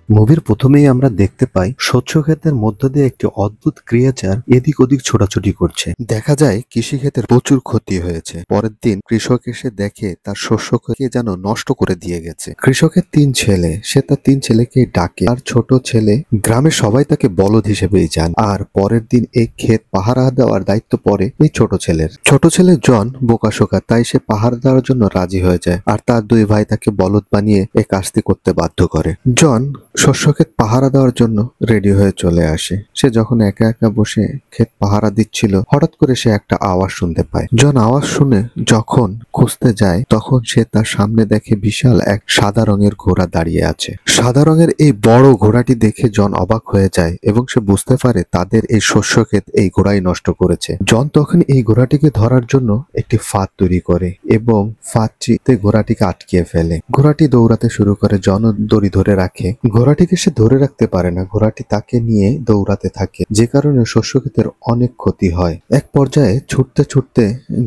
মুভির প্রথমেই আমরা দেখতে পাই শস্য ক্ষেতের মধ্য দিয়ে একটি অদ্ভুত ক্রিয়েচার এদিক ওদিক ছোটাছুটি করছে। দেখা যায় কৃষিক্ষেতের প্রচুর ক্ষতি হয়েছে। পরের দিন কৃষক এসে দেখে তার শস্য ক্ষেতকে যেন নষ্ট করে দিয়ে গেছে। কৃষকের 3 ছেলে, সে তার 3 ছেলেকে ডাকে। তার ছোট ছেলে, গ্রামের সবাই তাকে বলদ হিসেবেই জান। আর পরের দিন এই ক্ষেত পাহারা দেওয়ার দায়িত্ব পড়ে এই ছোট ছেলের। ছোট ছেলে জন বোকাশোকা, তাই সে পাহারা দেওয়ার জন্য রাজি হয়ে যায়। আর তার 2 ভাই তাকে বলদ বানিয়ে এই কাজটি করতে বাধ্য করে। জন শস্যক্ষেত পাহারা দেওয়ার জন্য রেডি হয়ে চলে আসে। সে যখন একা একা বসে ক্ষেত পাহারা দিচ্ছিল, হঠাৎ করে সে একটা আওয়াজ শুনতে পায়। জন আওয়াজ শুনে যখন খুঁজতে যায়, তখন সে তার সামনে দেখে বিশাল এক সাদা রঙের ঘোড়া দাঁড়িয়ে আছে। সাদা রঙের এই বড় ঘোড়াটি দেখে জন অবাক হয়ে যায় এবং সে বুঝতে পারে তাদের এই শস্যক্ষেত এই ঘোড়াই নষ্ট করেছে। জন তখন এই ঘোড়াটিকে ধরার জন্য একটি ফাঁদ তৈরি করে এবং ফাঁদটিতে ঘোড়াটিকে আটকিয়ে ফেলে। ঘোড়াটি দৌড়াতে শুরু করে, জন দড়ি ধরে রাখে। ঘোড়াটিকে সে ধরে রাখতে পারে না, ঘোড়াটি তাকে নিয়ে দৌড়াতে থাকে, যে কারণে শস্যক্ষেতের অনেক ক্ষতি হয়। এক পর্যায়ে ছুটতে ছুটতে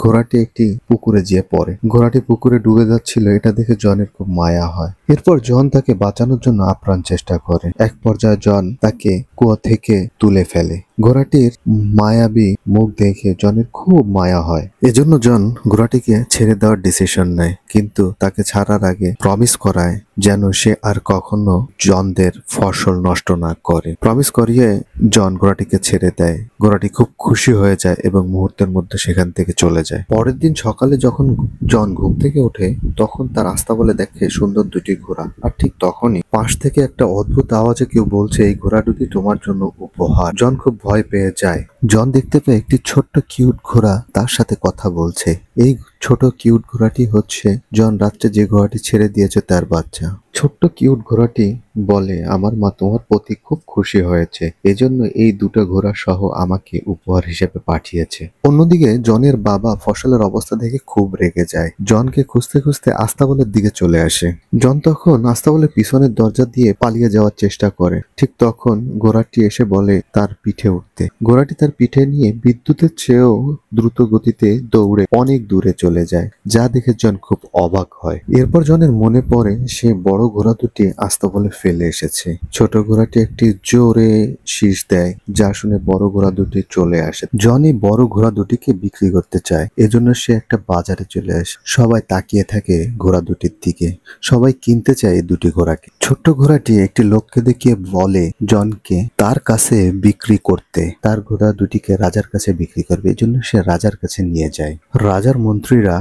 ঘোড়াটি একটি পুকুরে গিয়ে পড়ে। ঘোড়াটি পুকুরে ডুবে যাচ্ছিল, এটা দেখে জনের খুব মায়া হয়। এরপর জন তাকে বাঁচানোর জন্য আপ্রাণ চেষ্টা করে। এক পর্যায়ে জন তাকে কুয়া থেকে তুলে ফেলে। ঘোড়াটির মায়াবী মুখ দেখে জনের খুব মায়া হয়। এজন্য জন ঘোড়াটিকে ছেড়ে দেওয়ার ডিসিশন নেয়, কিন্তু তাকে ছাড়ার আগে প্রমিস করায় যেন সে আর কখনো জনদের ফসল নষ্ট না করে। প্রমিস করিয়ে জন ঘোড়াটিকে ছেড়ে দেয়। ঘোড়াটি খুব খুশি হয়ে যায় এবং মুহূর্তের মধ্যে সেখান থেকে চলে যায়। পরের দিন সকালে যখন জন ঘুম থেকে ওঠে, তখন তার রাস্তা বলে দেখে সুন্দর 2টি ঘোড়া। আর ঠিক তখনই পাশ থেকে একটা অদ্ভুত আওয়াজে কেউ বলছে, এই ঘোড়া দুটি তোমার জন্য উপহার। জন খুব ভয় পেয়ে যায়। জন দেখতে পেয়ে একটি ছোট্ট কিউট ঘোড়া তার সাথে কথা বলছে। এই ছোট কিউট ঘোড়াটি হচ্ছে জন রাত্রে যে ঘোড়াটি ছেড়ে দিয়েছে তার বাচ্চা। ছোট্ট কিউট ঘোড়াটি বলে, আমার মা তোমার প্রতি খুব খুশি হয়েছে, এজন্য এই 2টা ঘোড়া সহ আমাকে উপহার হিসেবে পাঠিয়েছে। অন্যদিকে জনের বাবা ফসলের অবস্থা দেখে খুব রেগে যায়। জনকে খুঁজতে খুঁজতে আস্তাবলের দিকে চলে আসে। জন তখন আস্তাবলের পিছনের দরজা দিয়ে পালিয়ে যাওয়ার চেষ্টা করে। ঠিক তখন ঘোড়াটি এসে বলে তার পিঠে উঠতে। ঘোড়াটি তার পিঠে নিয়ে বিদ্যুতের চেয়েও দ্রুত গতিতে দৌড়ে অনেক দূরে চলে যায়, যা দেখে জন খুব অবাক হয়। এরপর জনের মনে পড়ে সে বড় ঘোড়া দুটি আস্তাবলে ফেলে এসেছে। ছোট ঘোড়াটি একটি জোরে শীষ দেয়, যা শুনে বড় ঘোড়া দুটি চলে আসে। জন এই বড় ঘোড়া দুটিকে বিক্রি করতে চায়, এজন্য সে একটা বাজারে চলে আসে। সবাই তাকিয়ে থাকে ঘোড়া দুটির দিকে, সবাই কিনতে চায় এই 2টি ঘোড়াকে। ছোট্ট ঘোড়াটি একটি লোককে দেখিয়ে বলে জনকে তার কাছে বিক্রি করতে। তার ঘোড়া দুটিকে রাজার কাছে বিক্রি করবে, এজন্য সে রাজার কাছে নিয়ে যায়। রাজার মন্ত্রীরা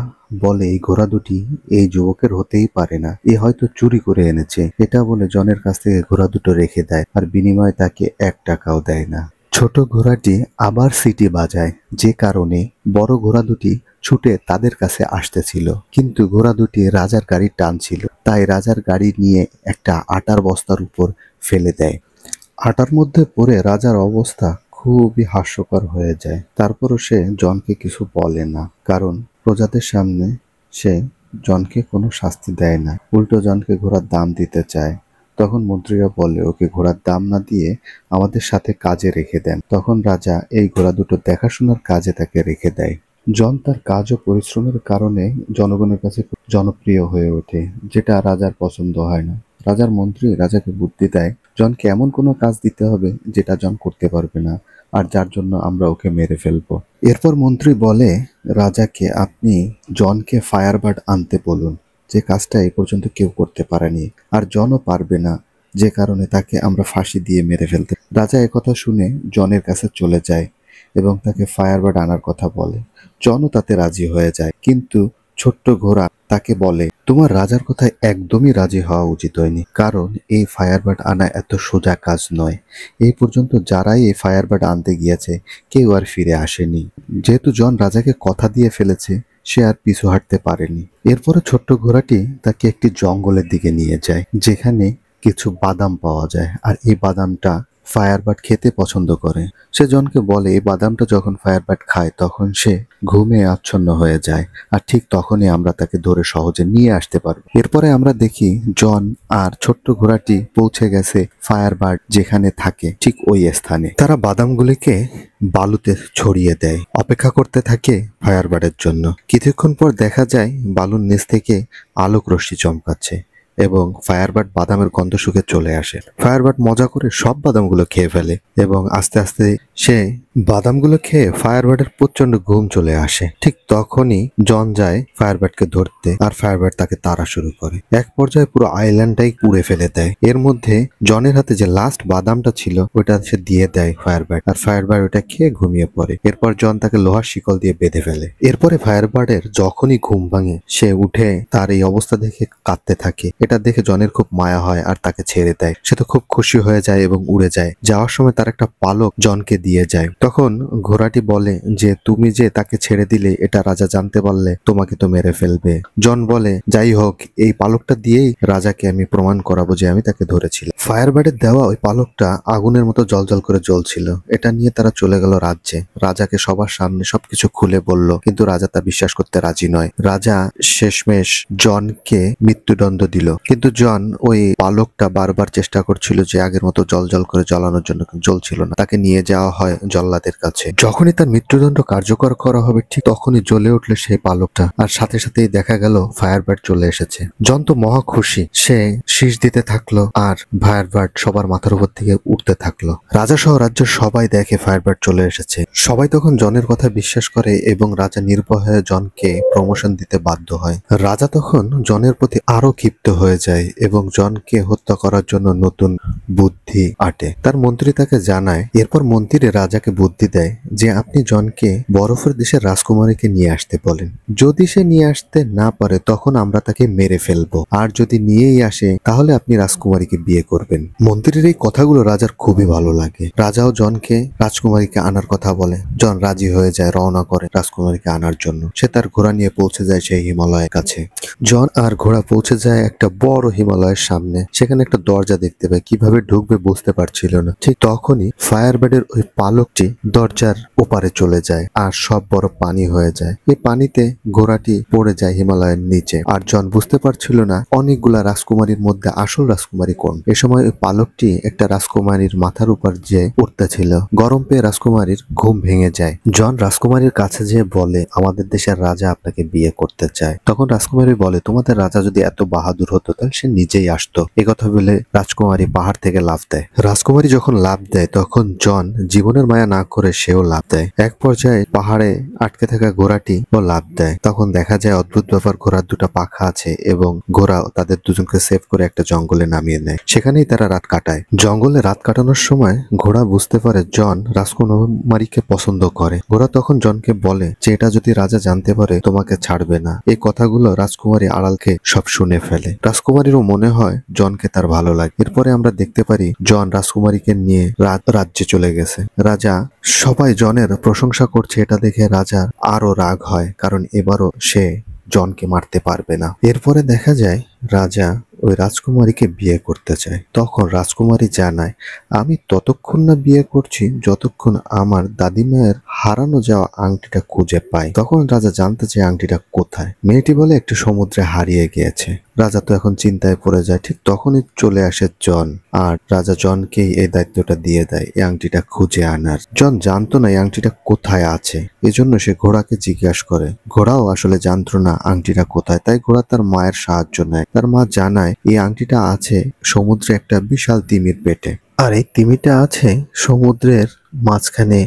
বলে এই ঘোড়া দুটি এই যুবকের হতেই পারে না, এ হয়তো চুরি করে এনেছে। এটা বলে জনের কাছ থেকে ঘোড়া দুটো রেখে দেয়, আর বিনিময়ে তাকে 1 টাকাও দেয় না। ছোট ঘোড়াটি আবার সিটি বাজায়, যে কারণে বড় ঘোড়া দুটি ছুটে তাদের কাছে আসতেছিল। কিন্তু ঘোড়া দুটি রাজার গাড়ি টানছিল, তাই রাজার গাড়ি নিয়ে একটা আটার বস্তার উপর ফেলে দেয়। আটার মধ্যে পড়ে রাজার অবস্থা খুবই হাস্যকর হয়ে যায়। তারপরও সে জনকে কিছু বলে না, কারণ প্রজাদের সামনে সে জনকে কোনো শাস্তি দেয় না, উল্টো জনকে ঘোড়ার দাম দিতে চায়। তখন মন্ত্রীরা বলে, ওকে ঘোড়ার দাম না দিয়ে আমাদের সাথে কাজে রেখে দেন। তখন রাজা এই ঘোড়া দুটো দেখাশোনার কাজে তাকে রেখে দেয়। জন তার কাজ ও পরিশ্রমের কারণে জনগণের কাছে খুব জনপ্রিয় হয়ে ওঠে, যেটা রাজার পছন্দ হয় না। রাজার মন্ত্রী রাজাকে বুদ্ধি দেয়, জনকে এমন কোনো কাজ দিতে হবে যেটা জন করতে পারবে না, আর যার জন্য আমরা ওকে মেরে ফেলবো। এরপর মন্ত্রী বলে রাজাকে, আপনি জনকে ফায়ারবার্ড আনতে বলুন, যে কাজটা এ পর্যন্ত কেউ করতে পারেনি, আর জনও পারবে না, যে কারণে তাকে আমরা ফাঁসি দিয়ে মেরে ফেলতে। রাজা একথা শুনে জনের কাছে চলে যায় এবং তাকে ফায়ারবার্ড আনার কথা বলে। জনও তাতে রাজি হয়ে যায়, কিন্তু ছোট্ট ঘোড়া তাকে বলে, তোমার রাজার কথায় একদমই রাজি হওয়া উচিত হয়নি, কারণ এই ফায়ারবার্ড আনা এত সোজা কাজ নয়। এই পর্যন্ত যারাই এই ফায়ারবার্ড আনতে গিয়েছে কেউ আর ফিরে আসেনি। যেহেতু জন রাজাকে কথা দিয়ে ফেলেছে, সে আর পিছু হাঁটতে পারেনি। এরপরে ছোট্ট ঘোড়াটি তাকে একটি জঙ্গলের দিকে নিয়ে যায়, যেখানে কিছু বাদাম পাওয়া যায়, আর এই বাদামটা ফায়ারবার্ড খেতে পছন্দ করে। সে জনকে বলে এই বাদামটা যখন ফায়ারবার্ড খায় তখন সে ঘুমে আচ্ছন্ন হয়ে যায়, আর ঠিক তখনই আমরা তাকে ধরে সহজে নিয়ে আসতে পারবো। এরপরে আমরা দেখি জন আর ছোট্ট ঘোড়াটি পৌঁছে গেছে ফায়ারবার্ড যেখানে থাকে ঠিক ওই স্থানে। তারা বাদামগুলিকে বালুতে ছড়িয়ে দেয়, অপেক্ষা করতে থাকে ফায়ারবার্ডের জন্য। কিছুক্ষণ পর দেখা যায় বালুর নিচ থেকে আলোক রশ্মি চমকাচ্ছে। এবং ফায়ারবার্ড বাদামের গন্ধ শুকে চলে আসে। ফায়ারবার্ড মজা করে সব বাদামগুলো খেয়ে ফেলে এবং আস্তে আস্তে সে বাদামগুলো খেয়ে ফায়ারবার্ডের প্রচন্ড ঘুম চলে আসে। ঠিক তখনই জন যায় ফায়ারবার্ডকে ধরতে, আর ফায়ারবার্ড তাকে তাড়া শুরু করে। এক পর্যায়ে পুরো আইল্যান্ডটাই পুড়ে ফেলে দেয়। এর মধ্যে জনের হাতে যে লাস্ট বাদামটা ছিল ওটা সে দিয়ে দেয় ফায়ারবার্ড, আর ফায়ারবার্ড ওটা খেয়ে ঘুমিয়ে পড়ে। এরপর জন তাকে লোহার শিকল দিয়ে বেঁধে ফেলে। এরপরে ফায়ারবার্ডের যখনই ঘুম ভাঙে সে উঠে তার এই অবস্থা দেখে কাঁদতে থাকে। এটা দেখে জনের খুব মায়া হয় আর তাকে ছেড়ে দেয়। সে তো খুব খুশি হয়ে যায় এবং উড়ে যায়। যাওয়ার সময় তার একটা পালক জনকে দিয়ে যায়। তখন ঘোড়াটি বলে যে তুমি যে তাকে ছেড়ে দিলে এটা রাজা জানতে পারলে তোমাকে তো মেরে ফেলবে। জন বলে যাই হোক, এই পালকটা দিয়েই রাজাকে আমি প্রমাণ করাবো যে আমি তাকে ধরেছিলাম। ফায়ারবার্ডের দেওয়া ওই পালকটা আগুনের মতো জ্বলজ্বল করে জ্বলছিল। এটা নিয়ে তারা চলে গেল রাজ্যে। রাজাকে সবার সামনে সবকিছু খুলে বলল, কিন্তু রাজা তা বিশ্বাস করতে রাজি নয়। রাজা শেষমেশ জনকে মৃত্যুদণ্ড দিল, কিন্তু জন ওই পালকটা বারবার চেষ্টা করছিল যে আগের মতো জ্বলজ্বল করে জ্বলানোর জন্য, জ্বলছিল না। তাকে নিয়ে যাওয়া হয় জল্লাদের কাছে। যখনই তার মৃত্যুদণ্ড কার্যকর করা হবে ঠিক তখনই জ্বলে উঠল সেই পালকটা, আর সাথে সাথেই দেখা গেল ফায়ারবার্ড চলে এসেছে। জন তো মহা খুশি, সে শীষ দিতে থাকলো আর ফায়ারবার্ড সবার মাথার উপর থেকে উঠতে থাকলো। রাজা সহ রাজ্যের সবাই দেখে ফায়ারবার্ড চলে এসেছে। সবাই তখন জনের কথা বিশ্বাস করে এবং রাজা নির্ভয়ে জনকে প্রমোশন দিতে বাধ্য হয়। রাজা তখন জনের প্রতি আরো ক্ষিপ্ত হয়ে যায় এবং জনকে হত্যা করার জন্য নতুন বুদ্ধি আটে। তার মন্ত্রী তাকে জানায়। এরপর মন্ত্রী রাজাকে বুদ্ধি দেয় যে আপনি জনকে বরফের দেশের রাজকুমারীকে নিয়ে আসতে বলেন। যদি সে নিয়ে আসতে না পারে তখন আমরা তাকে মেরে ফেলবো, আর যদি নিয়েই আসে তাহলে আপনি রাজকুমারীকে বিয়ে করবেন। মন্ত্রীর এই কথাগুলো রাজার খুবই ভালো লাগে। রাজাও জনকে রাজকুমারীকে আনার কথা বলে। জন রাজি হয়ে যায়, রওনা করে রাজকুমারীকে আনার জন্য। সে তার ঘোড়া নিয়ে পৌঁছে যায় সেই হিমালয়ের কাছে। জন আর ঘোড়া পৌঁছে যায় একটা বড় হিমালয়ের সামনে। সেখানে একটা দরজা দেখতে পায়, কিভাবে ঢুকবে বুঝতে পারছিল না। ঠিক তখনই ফায়ারবার্ডের ওই পালকটি দরজার ওপারে চলে যায় আর সব বড় পানি হয়ে যায়। এই পানিতে ঘোড়াটি পড়ে যায় হিমালয়ের নিচে। আর জন বুঝতে পারছিল না অনেকগুলা রাজকুমারীর মধ্যে আসল রাজকুমারী কোন। এ সময় ওই পালকটি একটা রাজকুমারীর মাথার উপর যে উঠতেছিল। গরম পেয়ে রাজকুমারীর ঘুম ভেঙে যায়। জন রাজকুমারীর কাছে যেয়ে বলে আমাদের দেশের রাজা আপনাকে বিয়ে করতে চায়। তখন রাজকুমারী বলে তোমাদের রাজা যদি এত বাহাদুর হতো তাহলে সে নিজেই আসতো। একথা বলে রাজকুমারী পাহাড় থেকে লাফ দেয়। রাজকুমারী যখন লাফ দেয় তখন জন জীবনের মায়া না করে সেও লাফ দেয়। এক পর্যায়ে পাহাড়ে আটকে থাকা ঘোড়াটি ও লাফ দেয়। তখন দেখা যায় অদ্ভুত ব্যাপার, ঘোড়ার দুটো পাখা আছে এবং ঘোড়া তাদের দুজনকে সেভ করে একটা জঙ্গলে নামিয়ে নেয়। সেখানেই তারা রাত কাটায়। জঙ্গলে রাত কাটানোর সময় ঘোড়া বুঝতে পারে জন রাজকুমারীকে পছন্দ করে। ঘোড়া তখন জনকে বলে যে এটা যদি রাজা জানতে পারে তোমাকে ছাড়বে না। এই কথাগুলো রাজকুমারী আড়ালকে সব শুনে ফেলে। রাজকুমারীরও মনে হয় জনকে তার ভালো লাগে। এরপরে আমরা দেখতে পারি জন রাজকুমারীকে নিয়ে রাজ্যে চলে গেছে। রাজা সবাই জনের প্রশংসা করছে, এটা দেখে রাজার আরো রাগ হয়, কারণ এবারও সে জনকে মারতে পারবে না। এরপরে দেখা যায় রাজা ওই রাজকুমারীকে বিয়ে করতে চায়। তখন রাজকুমারী জানায় আমি ততক্ষণ না বিয়ে করছি যতক্ষণ আমার দাদিমায়ের হারানো যাওয়া আংটিটা খুঁজে পাই। তখন রাজা জানতে চায় আংটিটা কোথায়। মেয়েটি বলে একটি সমুদ্রে হারিয়ে গিয়েছে। রাজা তো এখন চিন্তায় পড়ে যায়। ঠিক তখনই চলে আসে জন, আর রাজা জনকেই এই দায়িত্বটা দিয়ে দেয় এই আংটিটা খুঁজে আনার। জন জানতো না এই আংটিটা কোথায় আছে, এজন্য সে ঘোড়াকে জিজ্ঞাসা করে। ঘোড়াও আসলে জানতো না আংটিটা কোথায়, তাই ঘোড়া তার মায়ের সাহায্য নেয়। তার মা জানায় এই আংটিটা আছে সমুদ্রে একটা বিশাল তিমির পেটে, আর এই তিমিটা আছে সমুদ্রের মাঝখানে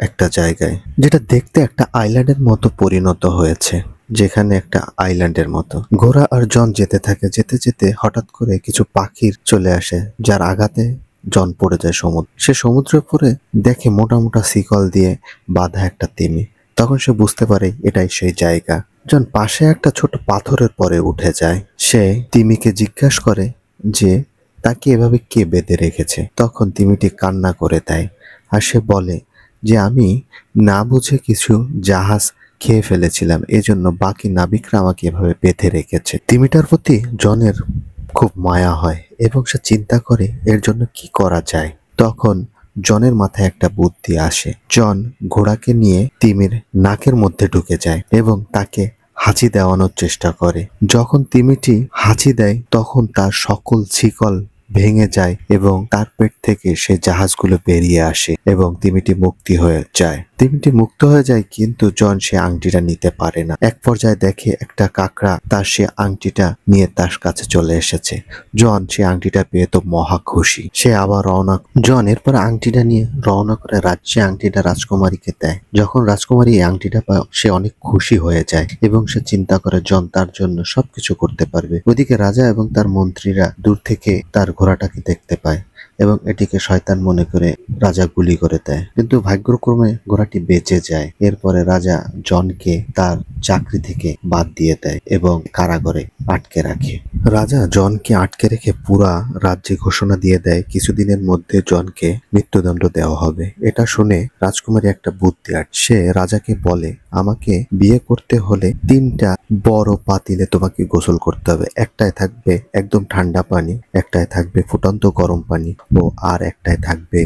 একটা জায়গায়, যেটা দেখতে একটা আইল্যান্ডের মতো পরিণত হয়েছে, যেখানে একটা আইল্যান্ডের মতো। ঘোড়া আর জন যেতে থাকে। যেতে যেতে হঠাৎ করে কিছু পাখির চলে আসে, যার আঘাতে জন পড়ে যায় সমুদ্র। সে সমুদ্রে পড়ে দেখে মোটা মোটা শিকল দিয়ে বাঁধা একটা তিমি। তখন সে বুঝতে পারে এটাই সেই জায়গা। জন পাশে একটা ছোট পাথরের পরে উঠে যায়। সে তিমিকে জিজ্ঞাসা করে যে তাকে এভাবে কে বেঁধে রেখেছে। তখন তিমিটি কান্না করে দেয় আর সে বলে যে আমি না বুঝে কিছু জাহাজ খেয়ে ফেলেছিলাম, এজন্য বাকি নাবিকরা আমাকে এভাবে বেঁধে রেখেছে। তিমিটার প্রতি জনের খুব মায়া হয় এবং সে চিন্তা করে এর জন্য কি করা যায়। তখন জনের মাথায় একটা বুদ্ধি আসে। জন ঘোড়াকে নিয়ে তিমির নাকের মধ্যে ঢুকে যায় এবং তাকে হাঁচি দেওয়ানোর চেষ্টা করে। যখন তিমিটি হাঁচি দেয় তখন তার সকল শিকল ভেঙে যায় এবং তার পেট থেকে সেই জাহাজগুলো বেরিয়ে আসে এবং তিমিটি মুক্তি হয়ে যায়। তিমিটি মুক্ত হয়ে যায়, কিন্তু জন সে আংটিটা নিতে পারে না। এক পর্যায়ে দেখে একটা কাকড়া তার সে আংটিটা নিয়ে তার কাছে চলে এসেছে। জন সে আংটিটা পেয়ে তো মহা খুশি। সে আবার রওনা জন এরপর আংটিটা নিয়ে রওনা করে রাজ্যে আংটিটা রাজকুমারীকে দেয়। যখন রাজকুমারী এই আংটিটা পায় সে অনেক খুশি হয়ে যায় এবং সে চিন্তা করে জন তার জন্য সবকিছু করতে পারবে। ওদিকে রাজা এবং তার মন্ত্রীরা দূর থেকে তার ঘোড়াটাকে দেখতে পায় এবং এটিকে শয়তান মনে করে রাজা গুলি করে দেয়, কিন্তু ভাগ্যক্রমে ঘোড়াটি বেঁচে যায়। এরপরে রাজা জনকে তার চাকরি থেকে বাদ দিয়ে দেয় এবং কারাগারে আটকে রাখে। রাজা জনকে আটকে রেখে পুরা রাজ্যে ঘোষণা দিয়ে দেয় কিছুদিনের মধ্যে জনকে মৃত্যুদণ্ড দেওয়া হবে। এটা শুনে রাজকুমারী একটা বুদ্ধি সে রাজাকে বলে, আমাকে বিয়ে করতে হলে 3টা বড় পাতিলে তোমাকে গোসল করতে হবে। একটায় থাকবে একদম ঠান্ডা পানি, একটায় থাকবে ফুটন্ত গরম পানি ও আর একটায় থাকবে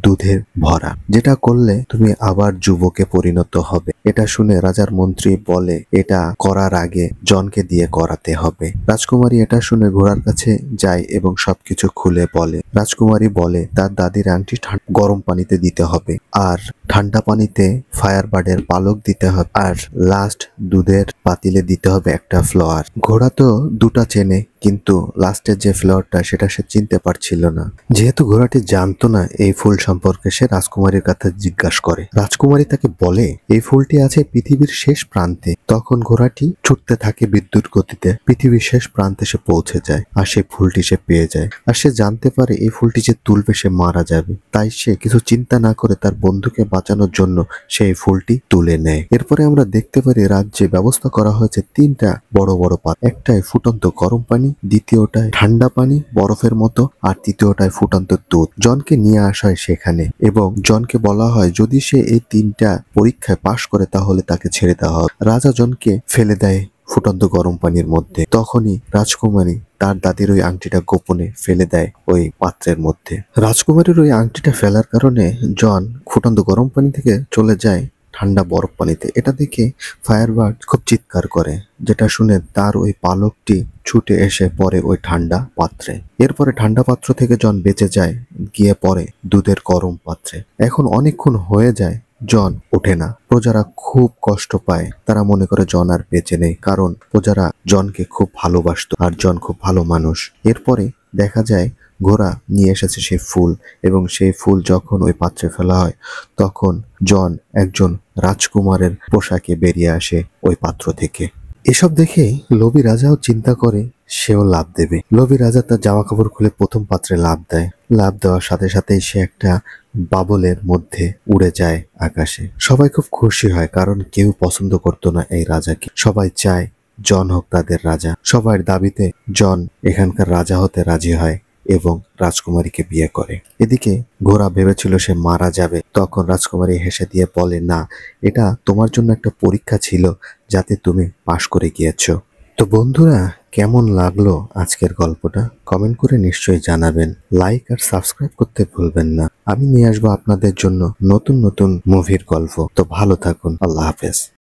দুধের ভরা, যেটা করলে তুমি আবার যুবকে পরিণত হবে। এটা শুনে রাজার মন্ত্রী বলে এটা করার আগে জনকে দিয়ে করাতে হবে। রাজকুমারী এটা শুনে ঘোড়ার কাছে যায় এবং সবকিছু খুলে বলে। রাজকুমারী বলে তার দাদির আংটি গরম পানিতে দিতে হবে, আর ঠান্ডা পানিতে ফায়ারবার্ডের পালক দিতে হবে, আর লাস্ট দুধের পাতিলে দিতে হবে একটা ফ্লাওয়ার। ঘোড়া তো দুটা চেনে, কিন্তু লাস্টের যে ফ্লাওয়ারটা সেটা সে চিনতে পারছিল না। যেহেতু ঘোড়াটি জানতো না এই ফুল সম্পর্কে, সে রাজকুমারীর কাছে জিজ্ঞাসা করে। রাজকুমারী তাকে বলে এই ফুলটি আছে পৃথিবীর শেষ প্রান্তে। তখন ঘোড়াটি ছুটতে থাকে বিদ্যুৎ গতিতে, পৃথিবীর শেষ প্রান্তে সে পৌঁছে যায় আর সেই ফুলটি সে পেয়ে যায়। আর সে জানতে পারে এই ফুলটি যে তুলবে সে মারা যাবে, তাই সে কিছু চিন্তা না করে তার বন্ধুকে বাঁচানোর জন্য সেই ফুলটি তুলে নেয়। এরপরে আমরা দেখতে পারি রাজ্যে ব্যবস্থা করা হয়েছে 3টা বড় বড় পাত্র। একটায় ফুটন্ত গরম পানি, দ্বিতীয়টায় ঠান্ডা পানি বরফের মতো, আর তৃতীয়টায় ফুটন্ত দুধ। জনকে নিয়ে আসা হয় সেখানে এবং জনকে বলা হয় যদি সে এই 3টা পরীক্ষায় পাশ করে তাহলে তাকে ছেড়ে দেওয়া হবে। রাজা জনকে ফেলে দেয় ফুটন্ত গরম পানির মধ্যে। তখনই রাজকুমারী তার দাদির ওই আংটিটা গোপনে ফেলে দেয় ওই পাত্রের মধ্যে। রাজকুমারীর ওই আংটিটা ফেলার কারণে জন ফুটন্ত গরম পানি থেকে চলে যায় ঠান্ডা বরফ পানিতে। এটা দেখে ফায়ারবার্ড খুব চিৎকার করে, যেটা শুনে তার ওই পালকটি ছুটে এসে পড়ে ওই ঠান্ডা পাত্রে। এরপরে ঠান্ডা পাত্র থেকে জন বেঁচে যায়, গিয়ে পড়ে দুধের গরম পাত্রে। এখন অনেকক্ষণ হয়ে যায়, জন ওঠে না। প্রজারা খুব কষ্ট পায়, তারা মনে করে জন আর বেঁচে নেই, কারণ প্রজারা জনকে খুব ভালোবাসতো আর জন খুব ভালো মানুষ। এরপরে দেখা যায় ঘোড়া নিয়ে এসেছে সেই ফুল এবং সেই ফুল যখন ওই পাত্রে ফেলা হয় তখন জন একজন রাজকুমারের পোশাকে বেরিয়ে আসে ওই পাত্র থেকে। এসব দেখে লোভী রাজাও চিন্তা করে সেও লাভ দেবে। লোভী রাজা তার জামা কাপড় খুলে প্রথম পাত্রে লাভ দেয়। লাভ দেওয়ার সাথে সাথেই সে একটা বাবলের মধ্যে উড়ে যায় আকাশে। সবাই খুব খুশি হয়, কারণ কেউ পছন্দ করতো না এই রাজাকে। সবাই চায় জন হোক তাদের রাজা। সবার দাবিতে জন এখানকার রাজা হতে রাজি হয় এবং রাজকুমারীকে বিয়ে করে। এদিকে ঘোড়া ভেবেছিল সে মারা যাবে, তখন রাজকুমারী হেসে দিয়ে বলে, না, এটা তোমার জন্য একটা পরীক্ষা ছিল যাতে তুমি পাশ করে গিয়েছো। তো বন্ধুরা, কেমন লাগলো আজকের গল্পটা কমেন্ট করে নিশ্চয়ই জানাবেন। লাইক আর সাবস্ক্রাইব করতে ভুলবেন না। আমি নিয়ে আসবো আপনাদের জন্য নতুন নতুন মুভির গল্প। তো ভালো থাকুন। আল্লাহ হাফেজ।